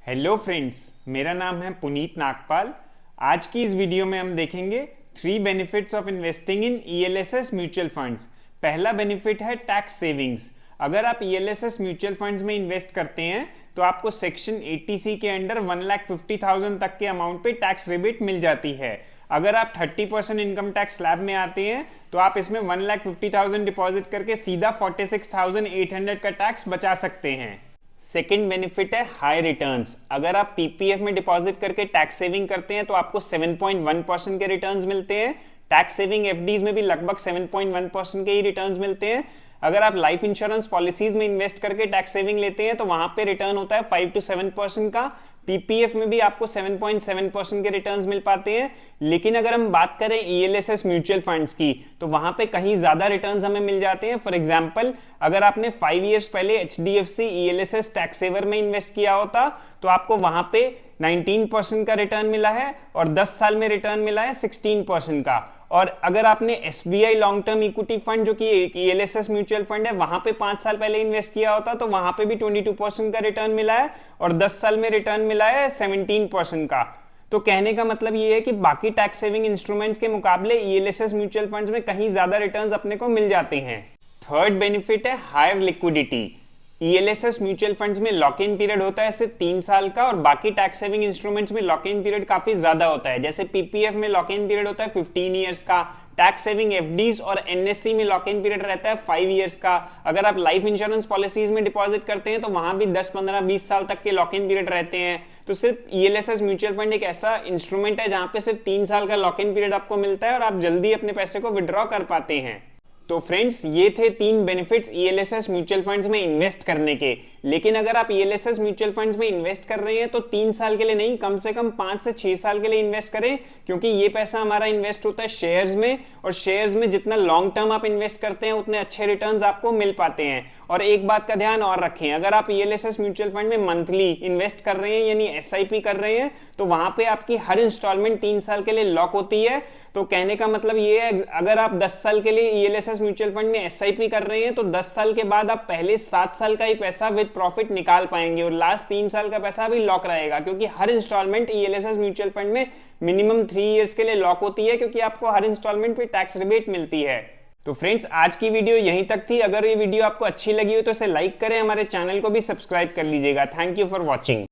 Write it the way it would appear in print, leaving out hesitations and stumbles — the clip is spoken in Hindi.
हेलो फ्रेंड्स, मेरा नाम है पुनीत नागपाल। आज की इस वीडियो में हम देखेंगे 3 benefits of investing in ELSS mutual funds. पहला बेनिफिट है टैक्स सेविंग्स। अगर आप ईएलएसएस म्यूचुअल फंड्स में इन्वेस्ट करते हैं तो आपको सेक्शन 80C के अंडर 1,50,000 तक के अमाउंट पे टैक्स रिबेट मिल जाती है। अगर आप 30% इनकम टैक्स स्लैब में आते हैं तो आप इसमें 1,50,000 डिपॉजिट करके सीधा 46,800 का टैक्स बचा सकते हैं। सेकेंड बेनिफिट है हाई रिटर्न्स। अगर आप पीपीएफ में डिपॉजिट करके टैक्स सेविंग करते हैं तो आपको 7.1% के रिटर्न्स मिलते हैं। टैक्स सेविंग एफडीज में भी लगभग 7.1% के ही रिटर्न्स मिलते हैं। अगर आप लाइफ इंश्योरेंस पॉलिसीज में इन्वेस्ट करके टैक्स सेविंग लेते हैं तो वहां पे रिटर्न होता है 5 to 7% का। पीपीएफ में भी आपको 7.7% के रिटर्न्स मिल पाते हैं। लेकिन अगर हम बात करें ईएलएसएस म्यूचुअल फंड्स की तो वहां पे कहीं ज्यादा रिटर्न्स हमें मिल जाते हैं। फॉर एग्जांपल, अगर आपने 5 इयर्स पहले एचडीएफसी ईएलएसएस टैक्स सेवर में इन्वेस्ट किया होता तो आपको वहां पे 19% का रिटर्न मिला है और 10 साल में रिटर्न मिला है 16% का। और अगर आपने SBI long term equity fund जो कि ईएलएसएस म्यूचुअल फंड है वहां पे 5 साल पहले इन्वेस्ट किया होता तो वहां पे भी 22% का रिटर्न मिला है और 10 साल में रिटर्न मिला है 17% का। तो कहने का मतलब ये है कि बाकी टैक्स सेविंग इंस्ट्रूमेंट्स के मुकाबले ईएलएसएस म्यूचुअल फंड्स में कहीं ज्यादा रिटर्न्स अपने को मिल जाते हैं। थर्ड बेनिफिट है higher liquidity. ELSS mutual funds में लॉक इन पीरियड होता है सिर्फ 3 साल का और बाकी टैक्स सेविंग इंस्ट्रूमेंट्स में लॉक इन पीरियड काफी ज्यादा होता है। जैसे पीपीएफ में लॉक इन पीरियड होता है 15 इयर्स का, टैक्स सेविंग एफडीज और एनएससी में लॉक इन पीरियड रहता है 5 इयर्स का। अगर आप लाइफ इंश्योरेंस पॉलिसीज में डिपॉजिट करते हैं तो वहां भी 10, 15, 20 साल तक के लॉक इन पीरियड रहते हैं। तो सिर्फ ईएलएसएस म्यूचुअल फंड एक ऐसा इंस्ट्रूमेंट है जहां पे सिर्फ 3 साल का लॉक इन पीरियड आपको मिलता है और आप जल्दी अपने पैसे को विड्रॉ कर पाते हैं। तो फ्रेंड्स, ये थे 3 बेनिफिट्स ईएलएसएस म्यूचुअल फंड्स में इन्वेस्ट करने के। लेकिन अगर आप ईएलएसएस म्यूचुअल फंड्स में इन्वेस्ट कर रहे हैं तो 3 साल के लिए नहीं, कम से कम 5 से 6 साल के लिए इन्वेस्ट करें, क्योंकि ये पैसा हमारा इन्वेस्ट होता है शेयर्स में और शेयर्स में जितना लॉन्ग टर्म आप इन्वेस्ट करते हैं उतने अच्छे रिटर्न्स आपको मिल पाते हैं। और एक बात का ध्यान और रखें, अगर आप ईएलएसएस म्यूचुअल फंड में मंथली इन्वेस्ट कर रहे हैं यानी एसआईपी कर रहे हैं तो वहां पे आपकी हर इंस्टॉलमेंट 3 साल के लिए लॉक होती है। तो कहने का मतलब ये है, अगर आप 10 साल के लिए ईएलएसएस म्यूचुअल फंड में एसआईपी कर रहे हैं तो 10 साल के बाद आप पहले 7 साल का ही पैसा विद प्रॉफिट निकाल पाएंगे और लास्ट 3 साल का पैसा भी लॉक रहेगा, क्योंकि हर इंस्टॉलमेंट ईएलएसएस म्यूचुअल फंड में मिनिमम 3 इयर्स के लिए लॉक होती है, क्योंकि आपको हर इंस्टॉलमेंट पे टैक्स रिबेट मिलती है। तो फ्रेंड्स, आज की वीडियो यहीं तक थी। अगर ये वीडियो आपको अच्छी लगी हो तो इसे लाइक करें, हमारे चैनल को भी सब्सक्राइब कर लीजिएगा। Thank you for watching.